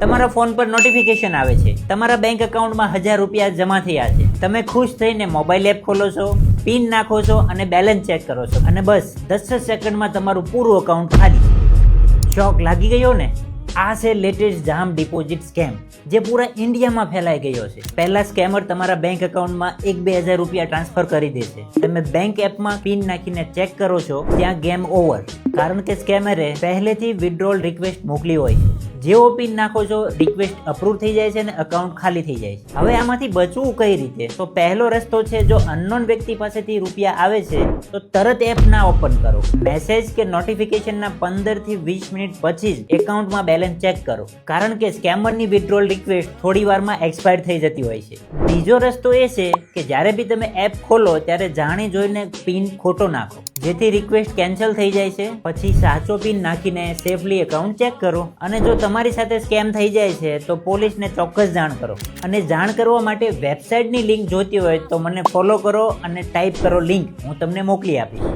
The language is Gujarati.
તમારા ફોન પર નોટિફિકેશન આવે છે, તમારા બેંક એકાઉન્ટમાં 1000 રૂપિયા જમા થયા છે. તમે ખુશ થઈને મોબાઈલ એપ ખોલો છો, પિન નાખો છો અને બેલેન્સ ચેક કરો છો અને બસ 10 સેકન્ડમાં તમારું પૂરું એકાઉન્ટ ખાલી. શોક લાગી ગયો ને? આ છે લેટેસ્ટ જામ ડિપોઝિટ સ્કેમ, જે પૂરા ઇન્ડિયામાં ફેલાઈ ગયો છે. પહેલા સ્કેમર તમારા બેંક એકાઉન્ટમાં 1-2 હજાર રૂપિયા ટ્રાન્સફર કરી દેશે. તમે બેંક એપમાં પિન નાખીને ચેક કરો છો, ત્યાં ગેમ ઓવર, કારણ કે સ્કેમરે પહેલેથી વિથડ્રોલ રિક્વેસ્ટ મોકલી હોય છે. જેવો પિન નાખો છો, રિક્વેસ્ટ અપ્રૂવ થઈ જાય છે અને એકાઉન્ટ ખાલી થઈ જાય છે. હવે આમાંથી બચવું કઈ રીતે? તો પહેલો રસ્તો છે, જો અનનોન વ્યક્તિ પાસેથી રૂપિયા આવે છે તો તરત એપ ના ઓપન કરો. મેસેજ કે નોટિફિકેશનના 15 થી 20 મિનિટ પછી જ એકાઉન્ટમાં બેલેન્સ ચેક કરો, કારણ કે સ્કેમરની વિથડ્રોલ રિક્વેસ્ટ થોડી વારમાં એક્સપાયર થઈ જતી હોય છે. બીજો રસ્તો એ છે કે જ્યારે બી તમે એપ ખોલો ત્યારે જાણી જોઈને પિન ખોટો નાખો, જેથી રિક્વેસ્ટ કેન્સલ થઈ જાય છે. પછી સાચો પિન નાખીને સેફલી એકાઉન્ટ ચેક કરો. અને જો તમારી સાથે સ્કેમ થઈ જાય છે તો પોલીસને ચોક્કસ જાણ કરો. અને જાણ કરવા માટે વેબસાઇટની લિંક જોઈતી હોય તો મને ફોલો કરો અને ટાઈપ કરો લિંક, હું તમને મોકલી આપીશ.